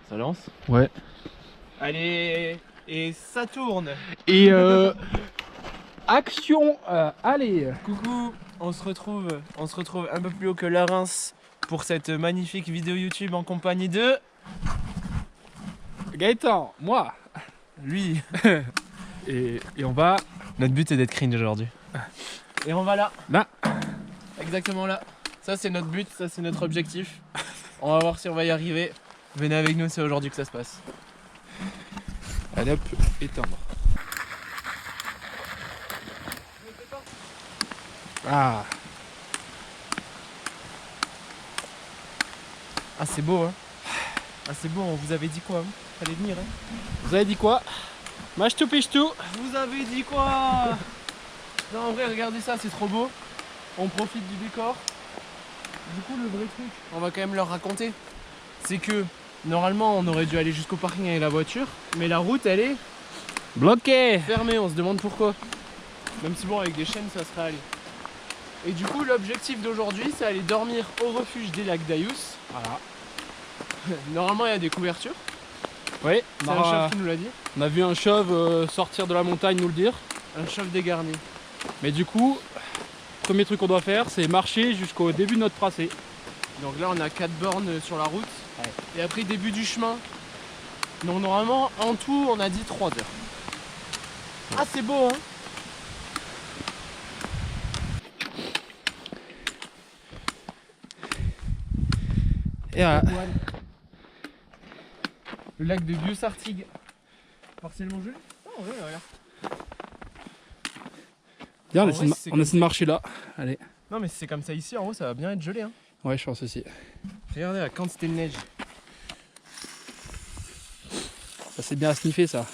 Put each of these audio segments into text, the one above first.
Ça lance? Ouais. Allez, et ça tourne. Et action, allez. Coucou, on se retrouve un peu plus haut que la Reims pour cette magnifique vidéo YouTube en compagnie de... Gaëtan, moi. Lui. Et on va... Notre but est d'être cringe aujourd'hui. Et on va là. Là. Exactement là. Ça c'est notre but, ça c'est notre objectif. On va voir si on va y arriver. Venez avec nous, c'est aujourd'hui que ça se passe. Allez hop, éteindre. Ah. Ah c'est beau hein. Ah c'est beau, on vous avait dit quoi hein. Fallait venir hein. Vous avez dit quoi? Mâche tout piche tout. Je vous avais dit quoi? Non en vrai regardez ça, c'est trop beau. On profite du décor. Du coup le vrai truc, on va quand même leur raconter, c'est que normalement on aurait dû aller jusqu'au parking avec la voiture, mais la route elle est Bloqué. fermée, on se demande pourquoi. Même si bon avec des chaînes ça serait allé. Et du coup l'objectif d'aujourd'hui c'est aller dormir au refuge des lacs d'Ayous. Voilà. Normalement il y a des couvertures, Oui, c'est un chef qui nous l'a dit. on a vu un chauve sortir de la montagne nous le dire. Un chef dégarni. Mais du coup, premier truc qu'on doit faire, c'est marcher jusqu'au début de notre tracé. Donc là on a 4 bornes sur la route. Ouais. Et après début du chemin. Donc normalement en tout on a dit 3 heures. Ah c'est beau hein. Et voilà. Le lac de Vieux-Sartigues. Partiellement gelé. Oh ouais regarde. Viens, En on vrai, c'est essaie de marcher là. Allez. Non mais si c'est comme ça ici en haut ça va bien être gelé hein. Ouais, je pense aussi. Regardez la quantité de neige. Ça c'est bien à sniffer ça.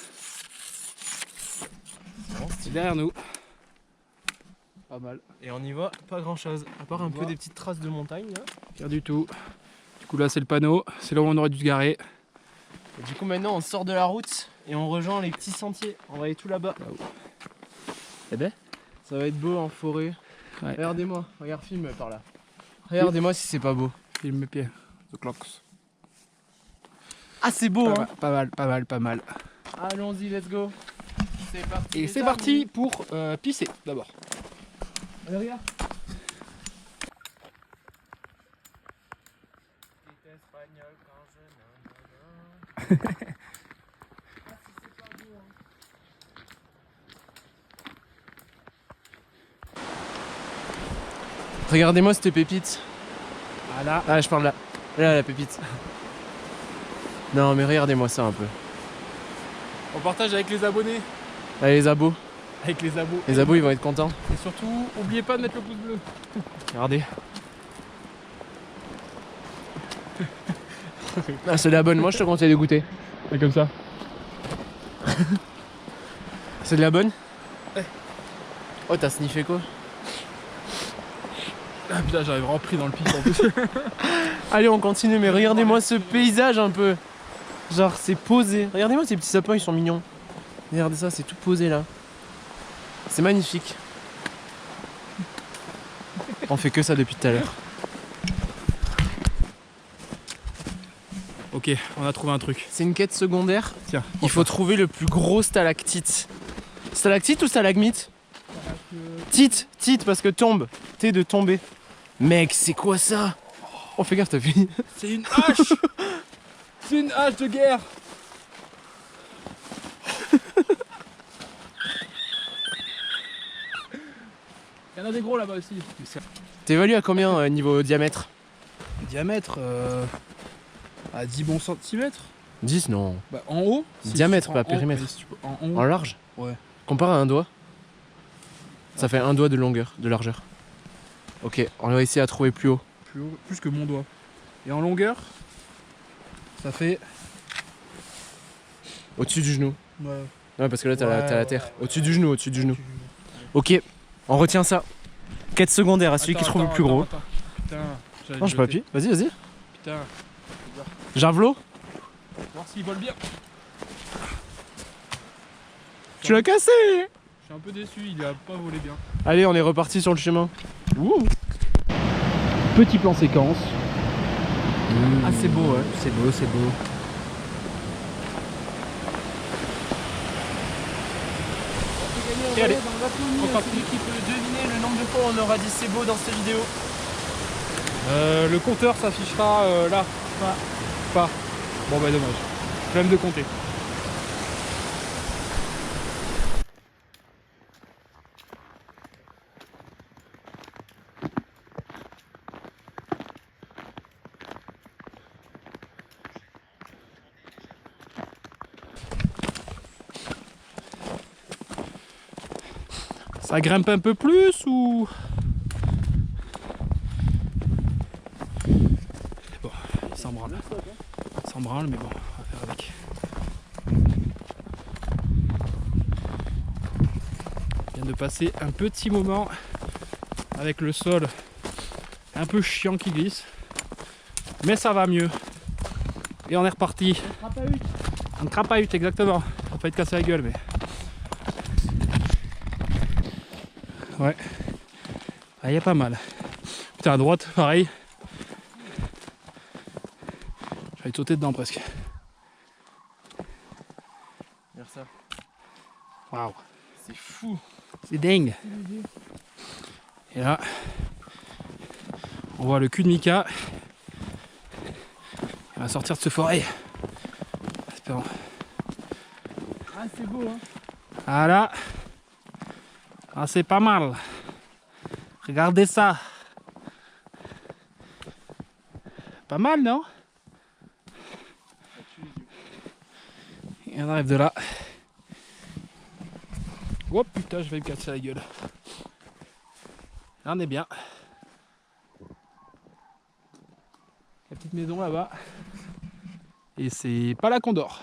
C'est derrière nous. Pas mal. Et on y voit pas grand chose. À part un peu des petites traces de montagne là. Rien du tout. Du coup là c'est le panneau. C'est là où on aurait dû se garer. Et du coup maintenant on sort de la route et on rejoint les petits sentiers. On va aller tout là-bas. Eh ben. Ça va être beau en forêt. Ouais. Regardez-moi, regarde filme par là. Regardez-moi si c'est pas beau. Filme mes pieds. The clocks. Ah c'est beau hein. Pas mal, pas mal, pas mal. Allons-y, let's go. C'est parti. Et c'est parti pour pisser d'abord. Allez regarde. Regardez-moi cette pépite. Voilà. Ah je parle là. Là la pépite. Non mais regardez-moi ça un peu. On partage avec les abonnés. Allez les abos. Avec les abos. Les abos ils vont être contents. Et surtout, oubliez pas de mettre le pouce bleu. Regardez. Ah c'est de la bonne, moi je te conseille de goûter. C'est comme ça. C'est de la bonne? Ouais. Oh t'as sniffé quoi? Ah putain, j'arrive vraiment pris dans le pic en plus. Allez on continue mais regardez-moi ce paysage un peu. Genre c'est posé. Regardez-moi ces petits sapins ils sont mignons. Regardez ça c'est tout posé là. C'est magnifique. On fait que ça depuis tout à l'heure. Ok, on a trouvé un truc. C'est une quête secondaire. Tiens, Il faut trouver le plus gros stalactite. Stalactite ou stalagmite? Tite, tite parce que tombe. T de tomber. Mec, c'est quoi ça? Oh, fais gaffe, t'as fini. c'est une hache. C'est une hache de guerre. Il y en a des gros là-bas aussi. T'évalues à combien niveau diamètre? Diamètre à 10 bons centimètres. 10 non. Bah en haut. Diamètre, tu pas prends en haut, périmètre. si tu peux- en haut. En large? Ouais. Comparé à un doigt. Ça fait un doigt de longueur, de largeur. Ok, on va essayer à trouver plus haut. Plus haut, plus que mon doigt. Et en longueur, ça fait. Au-dessus du genou. Ouais. Ouais, parce que là t'as Ouais, la terre. ouais, Au-dessus du genou, au-dessus du genou. Ok, on retient ça. Quête secondaire à celui qui trouve le plus gros. Putain. Non, j'ai pas appuyé. Vas-y, vas-y. Putain. Javelot. Voir s'il vole bien. Tu l'as cassé. Je suis un peu déçu, il a pas volé bien. Allez, on est reparti sur le chemin. Ouh. Petit plan séquence. Ah, c'est beau, ouais. C'est beau, c'est beau. on Et va allez, aller dans Laponie. on Celui continue. qui peut deviner le nombre de fois on aura dit c'est beau dans cette vidéo. Le compteur s'affichera là. Pas. Bon bah dommage. Flemme de compter. Ça grimpe un peu plus ou... Bon, il s'en branle. Il s'en branle, mais bon, on va faire avec. On vient de passer un petit moment avec le sol un peu chiant qui glisse. Mais ça va mieux. Et on est reparti. Un crapahute, exactement. On va pas être cassé la gueule, mais... Ouais. Ah, il y a pas mal. Putain, à droite, pareil. J'allais te sauter dedans presque. Regarde ça. Waouh. C'est fou. C'est dingue. Et là, on voit le cul de Mika. Il va sortir de ce forêt. Espérons. Ah, c'est beau, hein. Ah là. Ah, c'est pas mal. Regardez ça. Pas mal, non? Et on arrive de là. Oh putain, je vais me casser la gueule. Là, on est bien. La petite maison là-bas. Et c'est pas la Condor.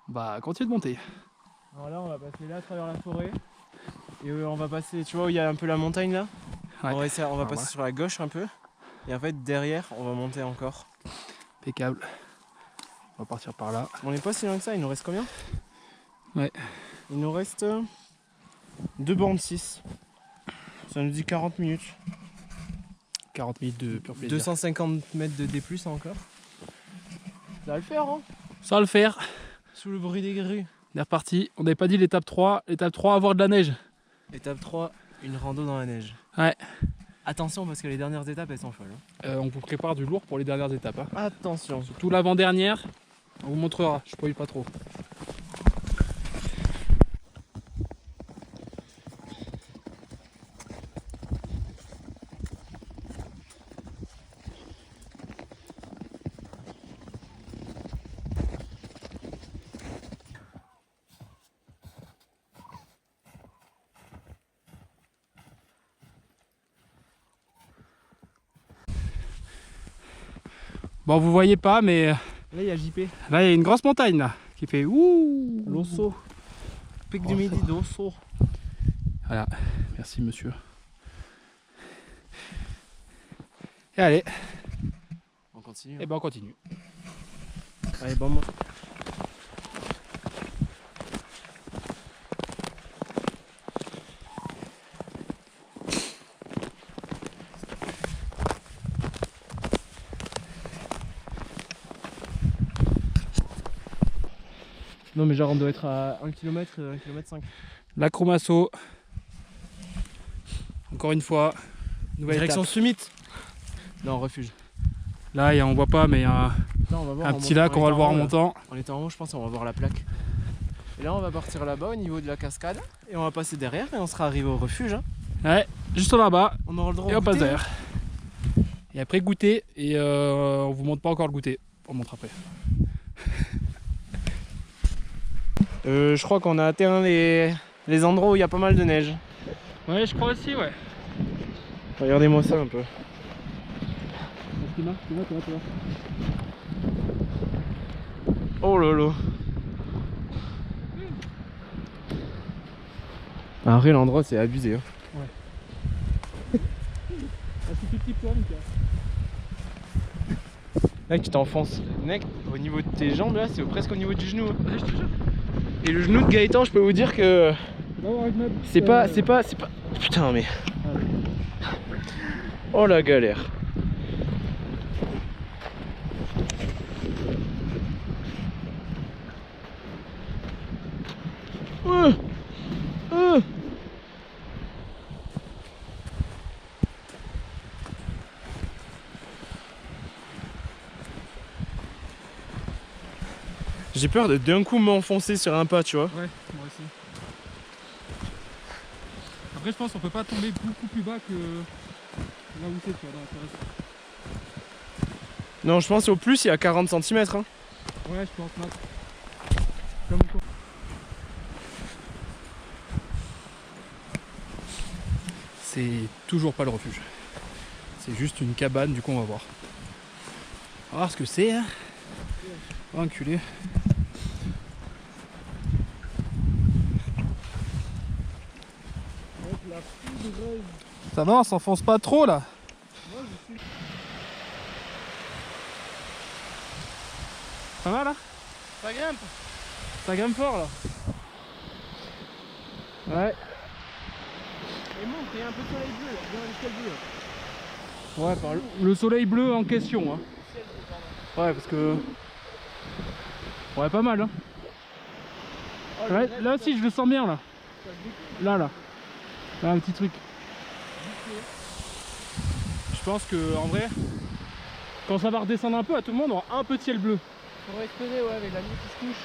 On va continuer de monter. Alors là, on va passer là à travers la forêt. Et on va passer, tu vois où il y a un peu la montagne là. Ouais. On va Ah, passer voilà. sur la gauche un peu. Et en fait, derrière, on va monter encore. Impeccable. On va partir par là. On n'est pas si loin que ça, il nous reste combien? Ouais. Il nous reste 2 bornes 6. Ça nous dit 40 minutes. 40 minutes de pur plaisir. 250 mètres de D+, encore. Ça va le faire, hein. Ça va le faire. Sous le bruit des grues. On est reparti. On n'avait pas dit l'étape 3. L'étape 3, avoir de la neige. Étape 3, une rando dans la neige. Ouais. Attention parce que les dernières étapes elles sont folles. Hein. On vous prépare du lourd pour les dernières étapes. Hein. Attention. Surtout l'avant-dernière. On vous montrera. Je spoil pas trop. Bon, vous voyez pas, mais Là il y a JP. là il y a une grosse montagne là qui fait ouh. L'Osso. Pic du Midi d'Osso. Voilà, merci monsieur. Et allez, On continue. et ben on continue. Allez, bon. Non mais genre on doit être à 1 km, 1 km 5. La Chromasso. Encore une fois, nouvelle Direction étape. Summit. Non, refuge. Là, on voit pas, mais il y a un, Putain, on va voir un en petit montant. lac, on va le voir en là. montant. On est en haut, je pense, on va voir la plaque. Et là, on va partir là-bas au niveau de la cascade. Et on va passer derrière et on sera arrivé au refuge. Hein. Ouais, juste là-bas, On aura le droit et au on passe goûter, derrière. Et après goûter, et on vous montre pas encore le goûter. On montre après. Je crois qu'on a atteint les endroits où il y a pas mal de neige. Ouais, je crois aussi, ouais. Regardez-moi ça un peu. Oh lolo. En vrai, l'endroit c'est abusé. Hein. Là, tu t'enfonces. Mec, au niveau de tes jambes, là, c'est presque au niveau du genou. Ouais, je te jure. Et le genou de Gaëtan, je peux vous dire que c'est pas. Putain, mais. Oh la galère. J'ai peur de d'un coup m'enfoncer sur un pas, tu vois. Ouais, moi aussi. Après, je pense qu'on peut pas tomber beaucoup plus bas que là où c'est, tu vois, dans la terrasse. Non, je pense au plus il y a 40 cm. Hein. Ouais, je pense, Matt. Comme quoi. C'est toujours pas le refuge. C'est juste une cabane, du coup on va voir. On va voir ce que c'est, hein. Oh, enculé. Ça va, on s'enfonce pas trop là. Pas mal là? Ça grimpe. Ça grimpe fort là. Ouais. Et monte, il y a un peu de soleil bleu là, bien le ciel bleu. Ouais, par le soleil bleu en question. Hein. Ouais, parce que. Ouais, pas mal. Hein. Oh, Ouais, là aussi, je le sens bien là. Là, là. Là, un petit truc. Je pense que en vrai, quand ça va redescendre un peu, à tout le monde, on aura un peu de ciel bleu. Faudrait exploser, ouais, avec la nuit qui se couche,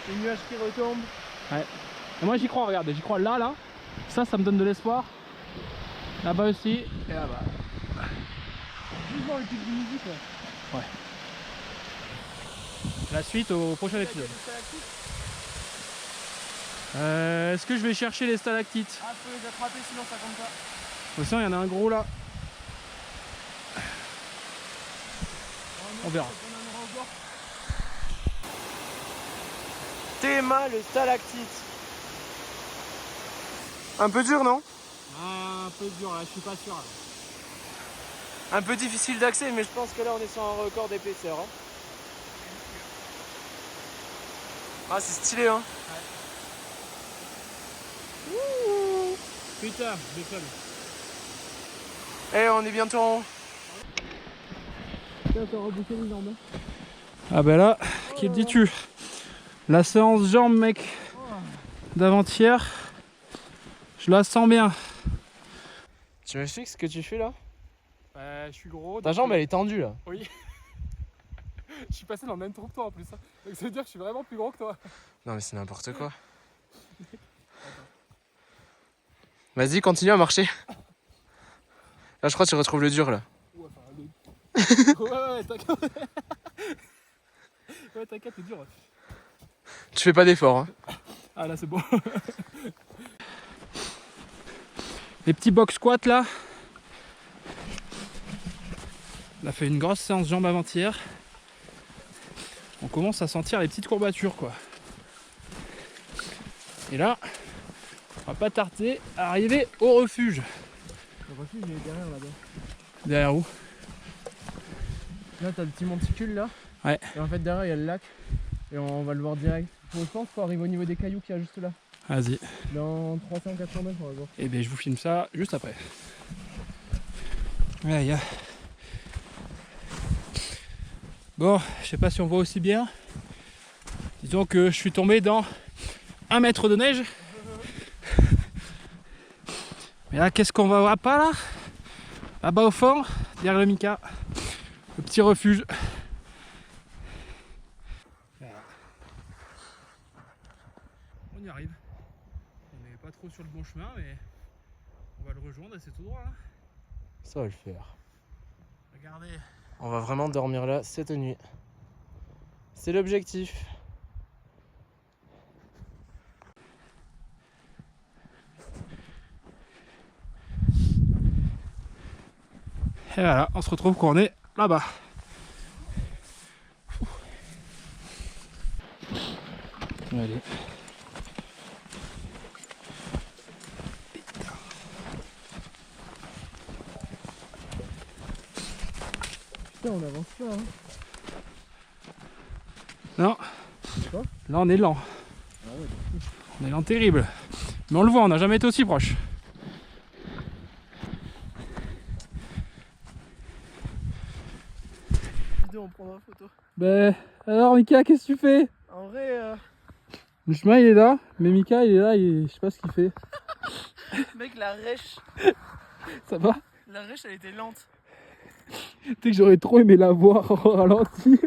les nuages qui retombent. Ouais. Et moi j'y crois, regardez, j'y crois là, là. Ça me donne de l'espoir. Là-bas aussi. Et là-bas. Juste dans le pic de musique là. Ouais. La suite au prochain épisode. Est-ce que je vais chercher les stalactites? Ah, faut les attraper sinon ça compte pas. Sinon il y en a un gros là. On verra. Théma le stalactite. Un peu dur, non? Ah, un peu dur là, je suis pas sûr. Là. Un peu difficile d'accès, mais je pense que là on est sur un record d'épaisseur. Hein. Ah, c'est stylé, hein? Ouais. Putain, décolle. Eh, on est bientôt en haut. Ah bah là, qui le dis-tu? La séance jambes, mec, d'avant-hier, je la sens bien. Tu m'expliques ce que tu fais là? Je suis gros. Ta jambe elle est tendue là. Oui. Je suis passé dans le même trou que toi en plus. Hein. Donc ça veut dire que je suis vraiment plus gros que toi. Non mais c'est n'importe quoi. Vas-y, continue à marcher. Là je crois que tu retrouves le dur là. Ouais, t'inquiète. Ouais, t'inquiète, c'est dur. Tu fais pas d'effort hein. Ah là c'est bon. Les petits box squats là. On a fait une grosse séance jambes avant-hier. On commence à sentir les petites courbatures quoi. Et là, on va pas tarder à arriver au refuge. Le refuge il est derrière là-bas. Derrière où? Là t'as le petit monticule là. Ouais. Et en fait derrière il y a le lac. Et on va le voir direct. Je pense qu'il faut arriver au niveau des cailloux qu'il y a juste là. Vas-y. Dans 300-400 mètres on va le voir. Et bien je vous filme ça juste après. Aïe. Bon, je sais pas si on voit aussi bien. Disons que je suis tombé dans 1 mètre de neige. Mais là, qu'est-ce qu'on va voir pas là? Là-bas au fond, derrière le Mika, le petit refuge. Voilà. On y arrive. On n'est pas trop sur le bon chemin, mais on va le rejoindre et c'est tout droit. Hein. Ça va le faire. Regardez. On va vraiment dormir là cette nuit. C'est l'objectif. Et voilà, on se retrouve quand on est là-bas. Allez. Putain, on avance pas hein. Non. Quoi? Là on est lent. Ah ouais, on est lent terrible. Mais on le voit, on n'a jamais été aussi proche. on prendra photo. Ben alors Mika, qu'est-ce que tu fais? En vrai, Le chemin il est là, mais Mika il est là, je sais pas ce qu'il fait. mec, la rêche. Ça va? La rêche, elle était lente. Tu sais que j'aurais trop aimé la voir en ralenti.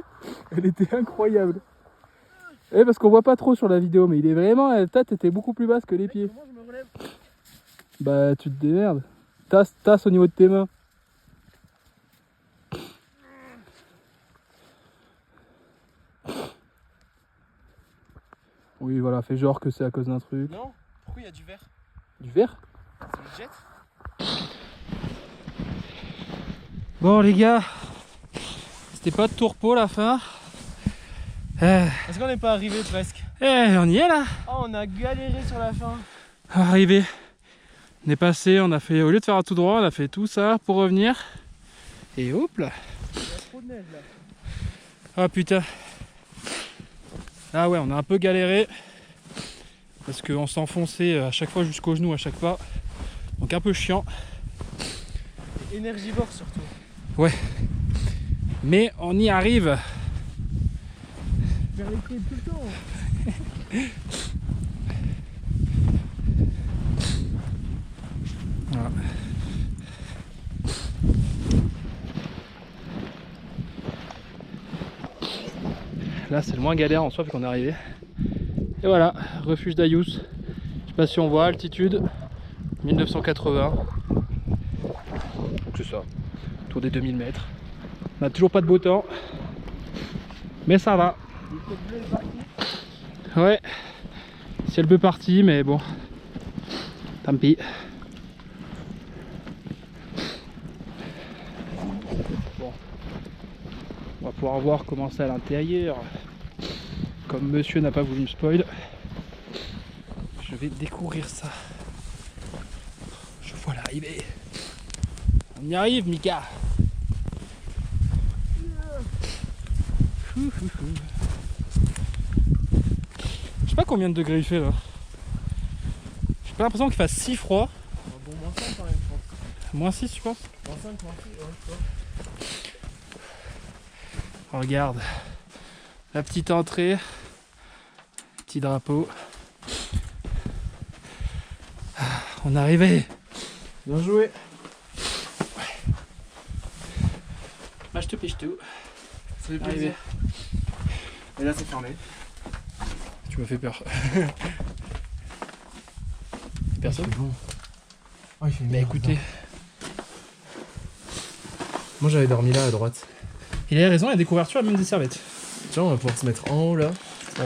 Elle était incroyable. Eh, parce qu'on voit pas trop sur la vidéo, mais il est vraiment. La tête était beaucoup plus basse que les pieds. Comment je me relève? Bah, tu te démerdes. Tasse au niveau de tes mains. Oui, voilà, fais genre que c'est à cause d'un truc. Non? Pourquoi il y a du verre? Du verre? C'est le jet? Bon, les gars, c'était pas de tourpeau la fin. Est-ce qu'on n'est pas arrivé presque? On y est là. Oh, on a galéré sur la fin. Arrivé. On est passé, on a fait, au lieu de faire un tout droit, on a fait tout ça pour revenir. Et hop là. Il y a trop de neige là. Ah putain. Ah ouais, on a un peu galéré. Parce qu'on s'enfonçait à chaque fois jusqu'aux genoux à chaque pas. Donc un peu chiant. Énergivore surtout. Ouais. Mais on y arrive. Faire les pieds tout le temps. Voilà. Là c'est le moins galère en soi vu qu'on est arrivé. Et voilà, refuge d'Ayous. Je sais pas si on voit, altitude 1980. C'est ça, autour des 2000 mètres. On n'a toujours pas de beau temps. Mais ça va. Ouais, ciel bleu parti, mais bon, tant pis. Bon, on va pouvoir voir comment c'est à l'intérieur. Comme monsieur n'a pas voulu me spoil, je vais découvrir ça. Je vois l'arrivée. On y arrive, Mika. Je sais pas combien de degrés il fait là. J'ai pas l'impression qu'il fasse si froid. Bon, moins 5 quand même, je pense. Moins 6 je pense. Moins 5, moins 6, ouais, je crois. Regarde. La petite entrée. Petit drapeau. On est arrivé. Bien joué. Bah, je te piche tout. Ça fait Arrivé. plaisir. Et là, c'est fermé. Tu m'as fait peur. Personne. Bon. Oh, il fait une Mais merde, écoutez, là. Moi, j'avais dormi là à droite. il a raison, il y a des couvertures et même des serviettes. Tiens, on va pouvoir se mettre en haut là. Ouais.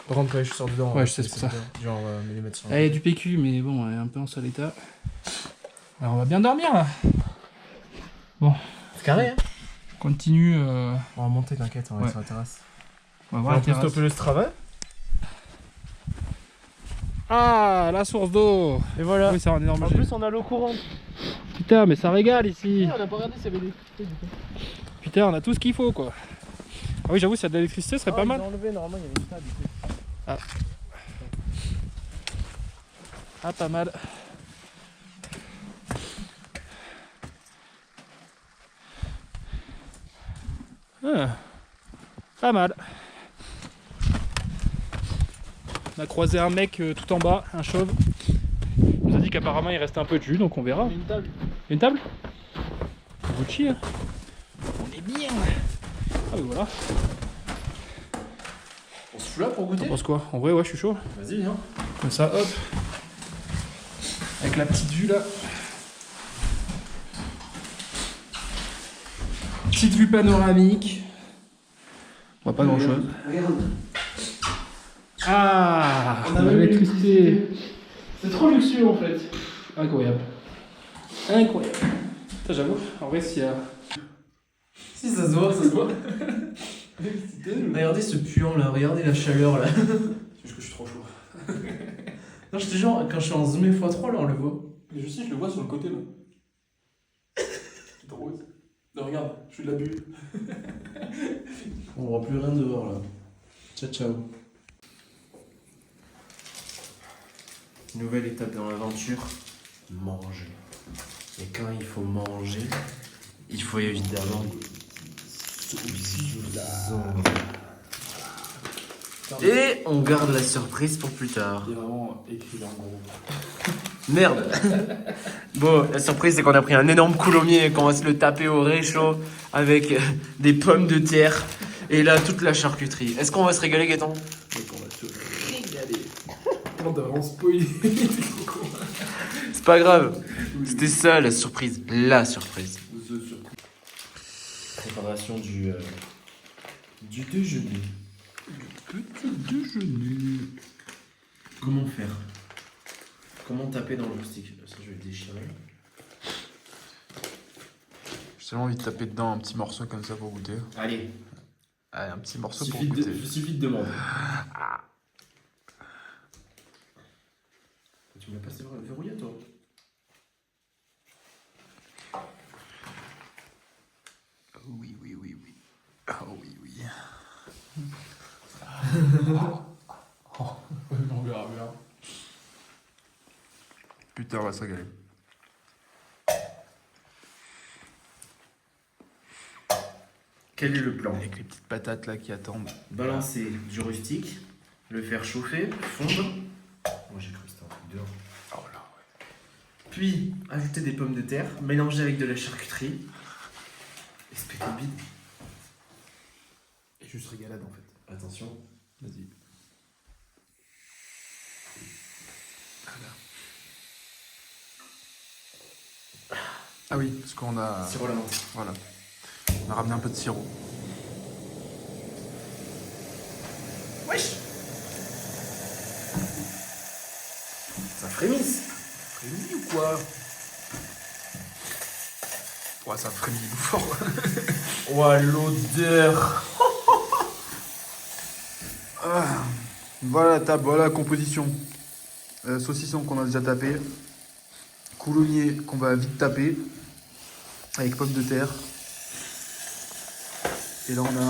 Par contre, ouais, je sors dedans. Ouais, je sais, c'est pour ça. Genre, me les mettre sur Il y a du PQ, mais bon, elle est un peu en sale état. Alors, on va bien dormir là. Bon, C'est carré, hein. on continue. On va monter, t'inquiète, on va Ouais. aller sur la terrasse. On va On voir va la terrasse. stopper le Strava. Ah, la source d'eau. Et voilà. Oui, c'est un énorme En jet. plus, on a l'eau courante. Putain, mais ça régale ici. On a pas regardé s'il y avait l'électricité du coup. Putain, on a tout ce qu'il faut quoi. Ah oui, j'avoue, s'il y a de l'électricité, ce serait pas mal. Enlevé, normalement, il y avait une table du coup. Ah, pas mal. Ah, pas mal. On a croisé un mec tout en bas, un chauve. Il nous a dit qu'apparemment il reste un peu de jus, donc on verra. Une table. Une table Gucci, hein. On est bien. Ah oui, voilà. On se fout là pour T'en goûter. penses quoi? En vrai, ouais, je suis chaud. Vas-y, viens. Comme ça, hop. Avec la petite vue là. Petite vue panoramique. On voit pas grand chose. Regarde. Ah, On a même l'électricité. C'est trop luxueux en fait. Incroyable. Incroyable. Ça, j'avoue, en vrai, s'il y a. Si, ça se voit, ça se voit. Regardez ce puant là, regardez la chaleur là. C'est juste que je suis trop chaud. Non, je te jure, quand je suis en zoom x3 là, on le voit. Mais je sais, je le vois sur le côté là. C'est trop haut. Non, regarde, je suis de la bulle. On voit plus rien dehors là. Ciao, ciao. Nouvelle étape dans l'aventure, manger. Et quand il faut manger, il faut évidemment et on garde la surprise pour plus tard. Il est vraiment écrit en gros. Merde. Bon, la surprise c'est qu'on a pris un énorme coulommier et qu'on va se le taper au réchaud avec des pommes de terre Et là, toute la charcuterie. Est-ce qu'on va se régaler, Gaëtan? Donc on va se régaler. On devrait spoiler. C'est pas grave. C'était ça la surprise. La surprise. Préparation du déjeuner. Du petit déjeuner. Comment faire? Comment taper dans le stick? Ça, je vais le déchirer. J'ai tellement envie de taper dedans un petit morceau comme ça pour goûter. Allez. Allez, un petit morceau pour goûter. Il suffit de demander. Tu me l'as passé verrouillé, toi? Oui, oui, oui, oui. Ah oui, oui. On verra bien. Putain, on va se régaler. Quel est le plan? Avec les petites patates là qui attendent. Balancer du rustique, le faire chauffer, fondre. Moi j'ai cru que c'était un truc dehors. Oh là, ouais. Puis ajouter des pommes de terre, mélanger avec de la charcuterie. Et se péter le bide. Et juste régalade en fait. Attention. Vas-y. Ah oui, parce qu'on a... Sirop à la menthe. Voilà. On a ramené un peu de sirop. Wesh! Ça frémisse. Frémit ou quoi? Ouais, ça frémit fort. Ouah, l'odeur. Ah, voilà la table, voilà la composition. Saucisson qu'on a déjà tapé. Coulommiers qu'on va vite taper. Avec pommes de terre. Et là on a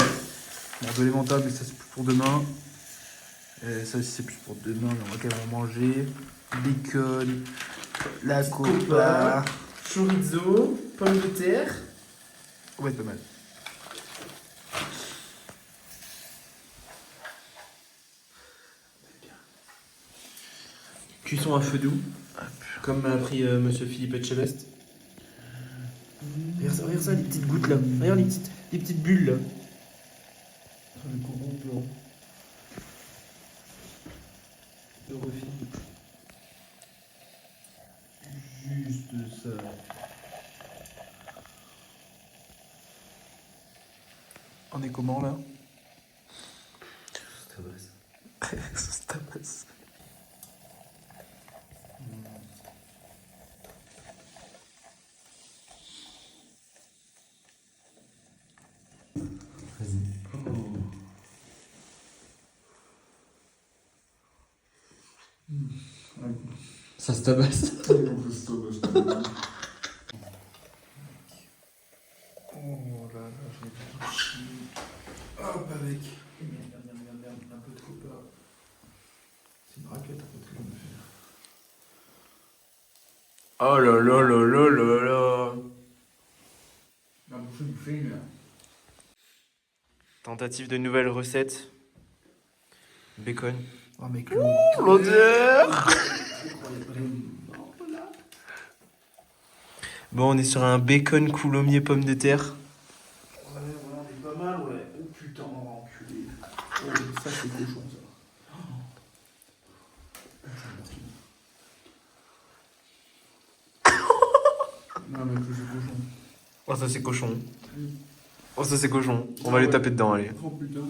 de l'emmental, mais ça c'est plus pour demain. Ça aussi c'est plus pour demain, mais on va quand même en manger. Bacon, la copa. Chorizo, pommes de terre. Ouais, pas mal. Cuisson à feu doux. Comme m'a appris monsieur Philippe Etchebest. Regarde ça, les petites gouttes là. Regarde les petites bulles là. Le cordon blanc. Le refil. Juste ça. On est comment là? Ça tabasse. Ça tabasse. Ça se tabasse. Oh là là, j'ai hop avec. Merde, un peu de copa. C'est une raquette en fait qu'on a fait. Oh là là là là là là. La bouffée nous fait une. Tentative de nouvelle recette. Bacon. Oh mec, L'odeur. Bon, on est sur un bacon coulommiers pommes de terre. Ouais, on est pas mal, ouais. Oh putain, on va enculer. Oh, ça c'est cochon ça. Non, mais c'est cochon. Oh, ça c'est cochon. Oh, ça c'est cochon. On va les taper dedans, allez. Oh putain.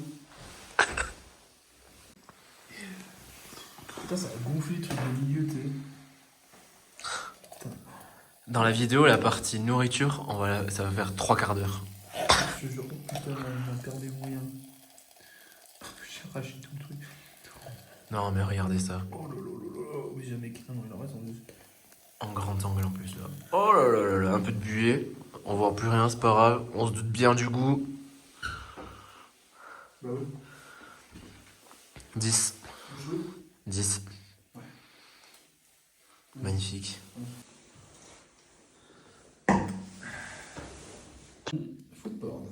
Putain, ça a gonflé le truc au milieu, tu sais. Dans la vidéo, la partie nourriture, ça va faire 3 quarts d'heure. Je te jure, oh putain, j'ai perdu les moyens. J'ai arraché tout le truc. Non, mais regardez ça. Oh là là là là. Oui, jamais qu'un, il en reste en deux. En grand angle en plus, là. Oh là là là là, un peu de buée. On voit plus rien, c'est pas grave. On se doute bien du goût. Bah ouais. 10. 10. Ouais. Magnifique. Footboard.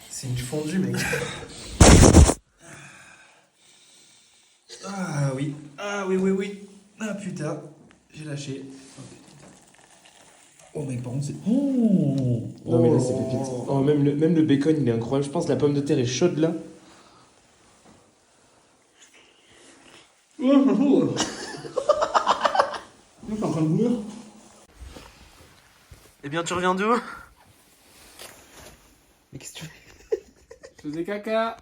C'est une fondue, mec. Ah oui. Ah oui, oui, oui. Ah putain. J'ai lâché. Oh, mais par contre, c'est. Oh Non mais là c'est pépite. Oh, même le bacon il est incroyable. Je pense que la pomme de terre est chaude là. Oh, c'est chaud. Je suis en train de bouillir. Eh bien tu reviens d'où? Mais qu'est-ce que tu fais? Je faisais caca.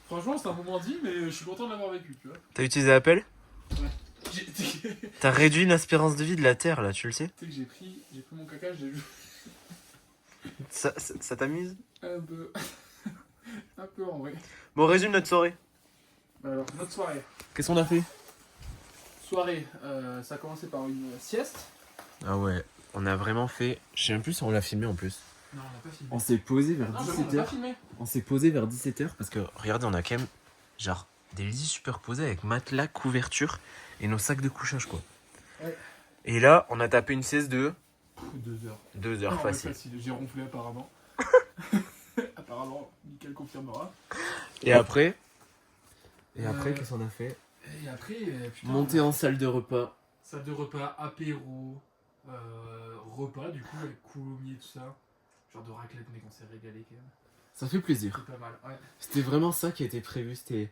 Franchement, c'est un moment dit, mais je suis content de l'avoir vécu, tu vois. T'as utilisé Apple? Ouais. T'as réduit l'espérance de vie de la Terre là, tu le sais? Tu sais que j'ai pris mon caca, je l'ai joué Ça t'amuse? un peu. Un peu en vrai. Bon, résume notre soirée. Alors, notre soirée. Qu'est-ce qu'on a fait? Soirée, ça a commencé par une sieste. Ah ouais, on a vraiment fait. Je sais même plus si on l'a filmé en plus. Non, on n'a pas filmé. On s'est posé vers Non, j'avoue, on n'a pas 17h. filmé. On s'est posé vers 17h parce que regardez, on a quand même genre des lits superposés avec matelas, couverture et nos sacs de couchage quoi. Ouais. Et là, on a tapé une sieste de 2 heures. 2 heures Non, facile. ouais, j'ai ronflé apparemment. Apparemment, Mickaël confirmera. Et après Euh, qu'est-ce qu'on a fait? Et après, putain, Monter en salle de repas. salle de repas, apéro, repas du coup avec coulommiers tout ça. Genre de raclette, mais qu'on s'est régalé quand même. Ça fait plaisir. C'est pas mal, ouais. C'était vraiment ça qui était prévu, c'était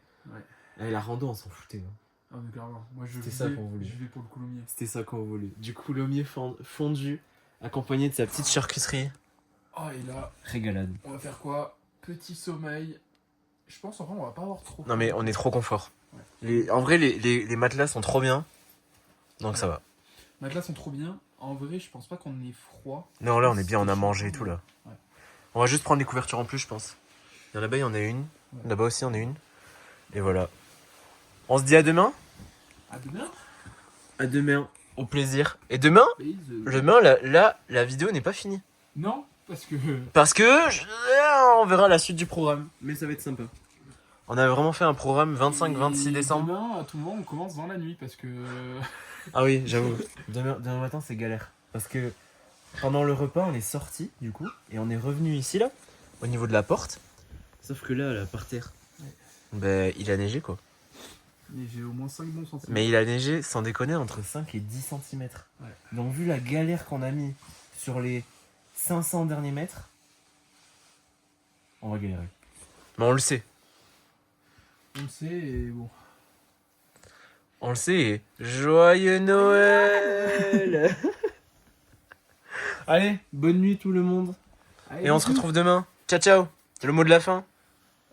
Ouais. la rando, on s'en foutait. Hein. Ah, mais clairement, moi je C'était ça qu'on voulait. vais pour le coulommier. C'était ça qu'on voulait. Du coulommier fondu accompagné de sa petite charcuterie. Oh, et là, Régalade. on va faire quoi? Petit sommeil. Je pense en vrai, on va pas avoir trop. Non mais on est trop confort. Ouais. En vrai, les matelas sont trop bien. Donc ça va. Les matelas sont trop bien. En vrai, je pense pas qu'on ait froid. Non, là, on est bien, on a mangé et tout, là. Ouais. On va juste prendre les couvertures en plus, je pense. Il y en a là-bas, il y en a une. Ouais. Là-bas aussi, il y en a une. Et voilà. On se dit à demain? À demain. À demain. Au plaisir. Et demain, demain, la vidéo n'est pas finie. Non, parce que. Parce que on verra la suite du programme. Mais ça va être sympa. On a vraiment fait un programme 25-26 décembre. Demain, à tout moment, on commence dans la nuit parce que. Ah oui, j'avoue. Demain matin, c'est galère. Parce que pendant le repas, on est sorti, du coup, et on est revenu ici, là, au niveau de la porte. Sauf que là, par terre, ben, il a neigé, quoi. Mais j'ai au moins 5 bons centimètres. Mais il a neigé, sans déconner, entre 5 et 10 cm. Ouais. Donc, vu la galère qu'on a mis sur les 500 derniers mètres, on va galérer. Mais on le sait. On le sait et bon. On le sait, et joyeux Noël. Allez, bonne nuit tout le monde. Allez, Et on se retrouve demain. Ciao, ciao. Le mot de la fin.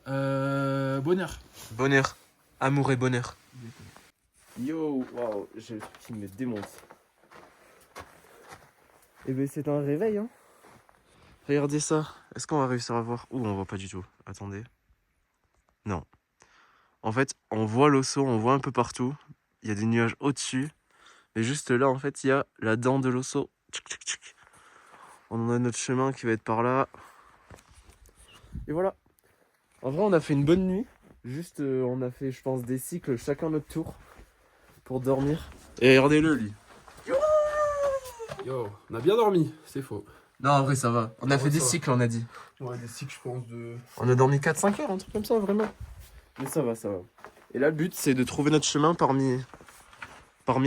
Bonheur. Bonheur. Amour et bonheur. Yo, waouh, j'ai le truc qui me démonte. Et ben c'est un réveil, hein. Regardez ça. Est-ce qu'on va réussir à voir? Ouh, on voit pas du tout. Attendez. Non. En fait, on voit l'osso, on voit un peu partout. Il y a des nuages au-dessus. Mais juste là, en fait, il y a la dent de l'osso. Tchic, tchic, tchic. On a notre chemin qui va être par là. Et voilà. En vrai, on a fait une bonne nuit. Juste, on a fait, je pense, des cycles chacun notre tour pour dormir. Et regardez-le, lui. Yo, on a bien dormi, c'est faux. Non, en vrai, ça va. On a fait des ça va. cycles, on a dit. Ouais, des cycles, je pense, de. On a dormi 4-5 heures, un truc comme ça, vraiment. Mais ça va, ça va. Et là, le but, c'est de trouver notre chemin parmi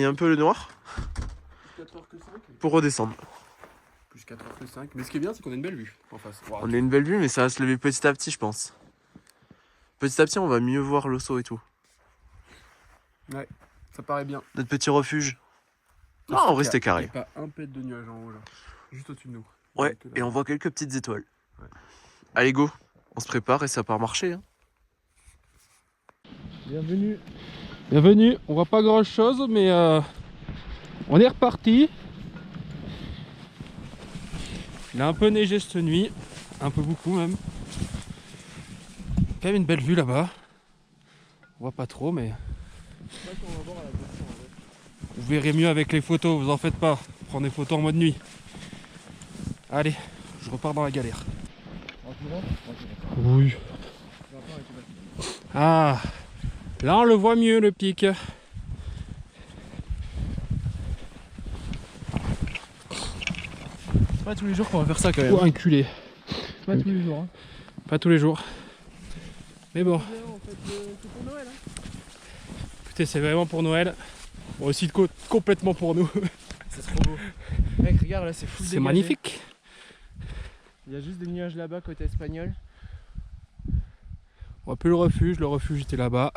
un peu le noir 4 heures que 5. pour redescendre. Plus 4 heures que 5. Mais ce qui est bien, c'est qu'on a une belle vue en face. Wow. On a une belle vue, mais ça va se lever petit à petit, je pense. Petit à petit, on va mieux voir l'osso et tout. Ouais, ça paraît bien. Notre petit refuge. Non, en vrai, c'était Il carré. n'y a pas un pet de nuages en haut là. Juste au-dessus de nous. Ouais, Donc, là. et on voit quelques petites étoiles. Ouais. Allez, go. On se prépare et ça part marcher. Hein. Bienvenue. Bienvenue. On voit pas grand chose, mais on est reparti. Il a un peu neigé cette nuit. Un peu beaucoup même. Quand même une belle vue là-bas. On voit pas trop, mais. Vous verrez mieux avec les photos, vous en faites pas. Prendre des photos en mode nuit. Allez, je repars dans la galère. Oui. Ah, là on le voit mieux le pic. C'est pas tous les jours qu'on va faire ça quand même. Oh, inculé. Pas tous les jours. Hein. Pas tous les jours. Mais bon. C'est pour Noël. Hein. Écoutez, c'est vraiment pour Noël. Bon, aussi complètement pour nous. C'est trop beau. Mec, regarde là, c'est full C'est dégagé. magnifique. Il y a juste des nuages là-bas côté espagnol. On voit plus le refuge était là-bas.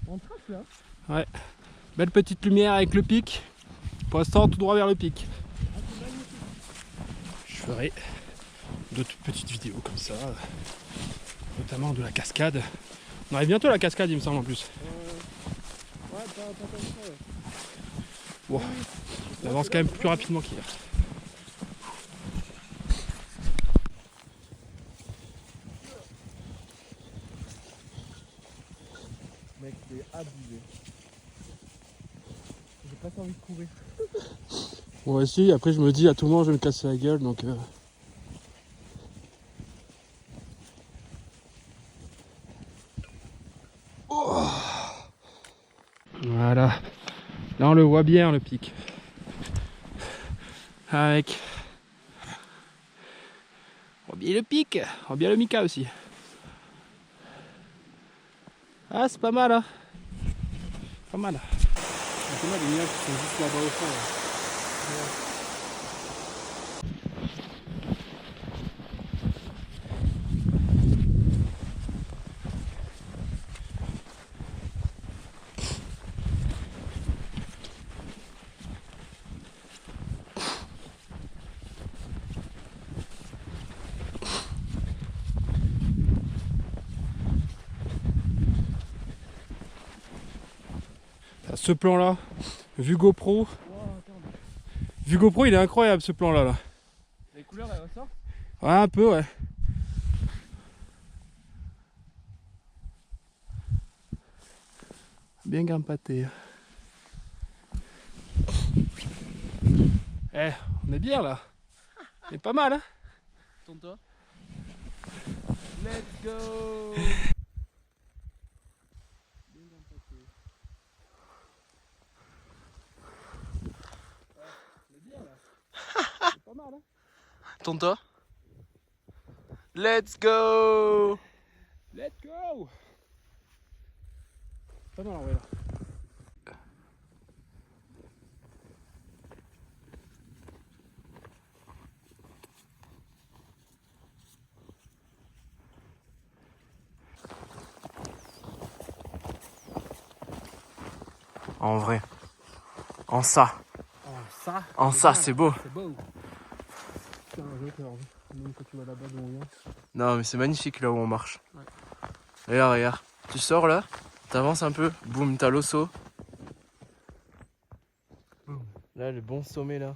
On trace là. Ouais. Belle petite lumière avec le pic. Pour l'instant, tout droit vers le pic. Je ferai d'autres petites vidéos comme ça. Notamment de la cascade. On arrive bientôt à la cascade, il me semble en plus. Ouais, pas comme ça, ouais. Bon, on avance quand même plus rapidement qu'hier. Mec, c'est abusé. J'ai pas envie de courir. Moi aussi, après je me dis à tout moment je vais me casser la gueule donc. Oh. Voilà. Là on le voit bien le pic. Avec. On voit bien le pic, on voit bien le Mica aussi. Ah c'est pas mal hein. Pas mal. C'est mal les nuages qui sont juste là-bas au fond. Là. Ce plan là, vue GoPro, vue GoPro il est incroyable ce plan là. Les couleurs elles ressortent. Ouais un peu ouais. Bien grimpaté. Eh, on est bien là. C'est pas mal hein. Tourne-toi. Let's go. Pas mal hein. Tourne-toi. Let's go. Let's go. Pas mal en vrai là. En vrai. En ça. Ça. En ça, c'est beau. C'est beau. Putain, j'ai peur. Même quand tu vas là-bas d'où on vient. Non mais c'est magnifique là où on marche. Ouais. Regarde, regarde. Tu sors là, t'avances un peu, boum, t'as l'osso. Là, le bon sommet là.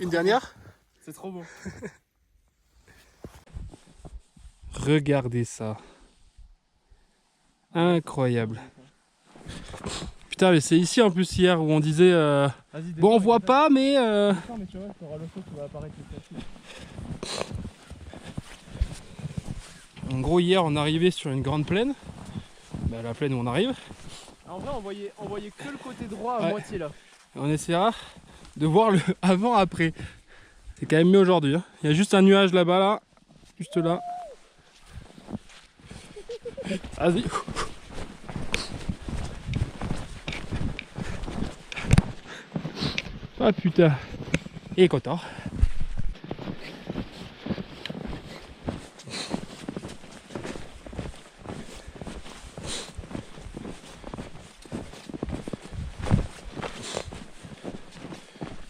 Une dernière. C'est trop beau. Regardez ça. Incroyable. Putain mais c'est ici en plus hier où on disait bon on voit pas mais mais tu vois, t'auras l'osso qui va apparaître le facile. en gros hier on arrivait sur une grande plaine. Bah, la plaine où on arrive. En vrai on voyait que le côté droit à Ouais. moitié là. On essaiera de voir le avant après. C'est quand même mieux aujourd'hui. Hein. Il y a juste un nuage là-bas là. Juste là. Vas-y. Ah putain. Il est content.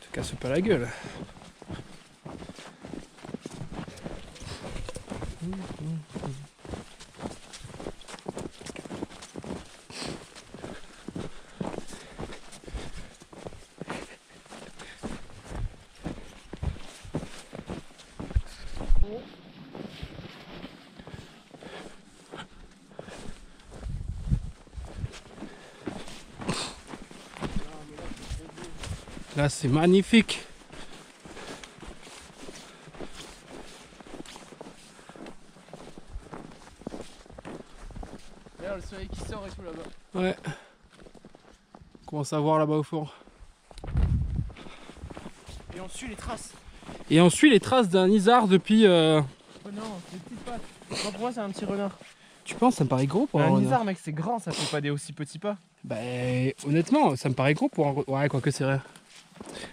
Te casse pas la gueule. Là c'est magnifique. commence à voir là-bas au fond. Et on suit les traces. Et on suit les traces d'un isard depuis... Oh non, c'est des petites pattes. Moi, pour moi, c'est un petit renard. Tu penses, ça me paraît gros pour un Un renard? isard, mec, c'est grand, ça fait pas des aussi petits pas. Bah honnêtement, ça me paraît gros pour un... Ouais, quoique c'est vrai.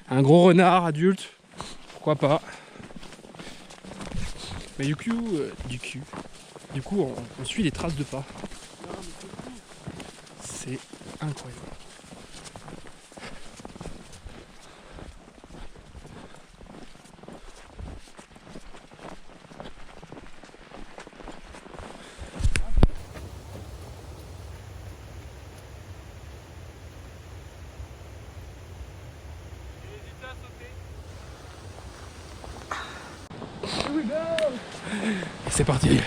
Un gros renard adulte, pourquoi pas. Mais du coup, on suit les traces de pas. C'est incroyable. Et c'est parti.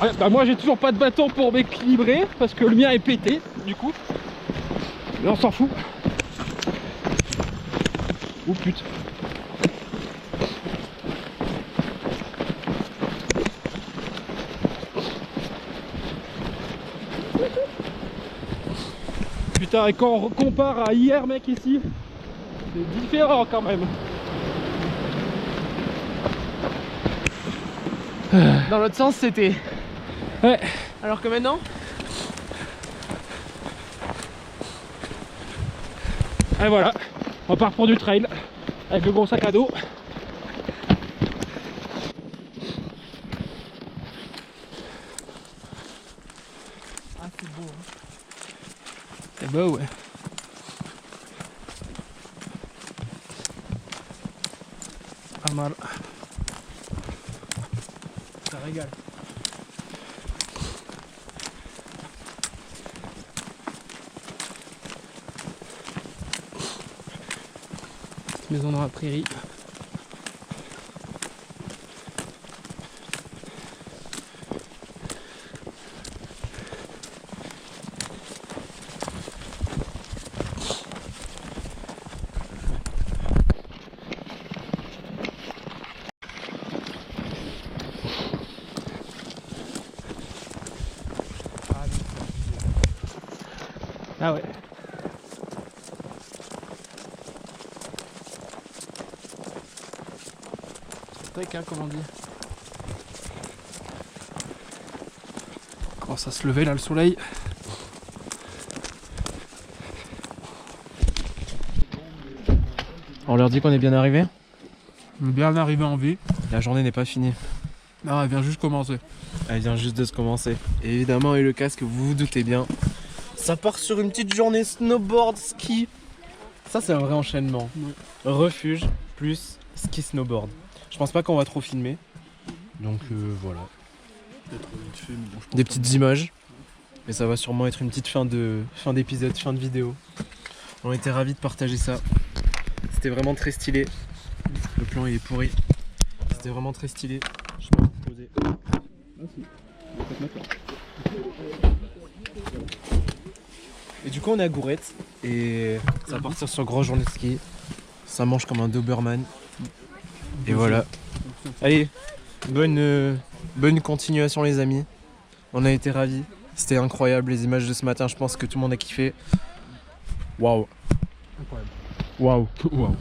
Ouais, bah moi j'ai toujours pas de bâton pour m'équilibrer parce que le mien est pété du coup. Mais on s'en fout. Oh putain. Putain, et quand on compare à hier mec ici, c'est différent quand même. Dans l'autre sens, c'était. Ouais. Alors que maintenant, Et voilà, on part pour du trail avec le gros sac à dos. ah, c'est beau. Hein. C'est beau, ouais. Pas mal. Ça régale. Petite maison dans la prairie. Ah ouais. Tac, hein, comme on dit. Commence à se lever là le soleil. On leur dit qu'on est bien arrivé. On est bien arrivé en vie. La journée n'est pas finie. Non, elle vient juste commencer. Elle vient juste de se commencer. Et évidemment, et le casque, vous vous doutez bien. Ça part sur une petite journée snowboard, ski. Ça, c'est un vrai enchaînement. Ouais. Refuge plus ski snowboard. Je pense pas qu'on va trop filmer. Donc voilà. Des petites images. Mais ça va sûrement être une petite fin d'épisode, fin de vidéo. On était ravis de partager ça. C'était vraiment très stylé. Le plan il est pourri. C'était vraiment très stylé. Je peux vous poser. Et du coup on est à Gourette et ça va partir sur grosse journée de ski. Ça mange comme un Doberman. Et voilà. Allez, bonne continuation les amis. On a été ravis. C'était incroyable les images de ce matin, je pense que tout le monde a kiffé. Waouh. Incroyable. Waouh. Waouh.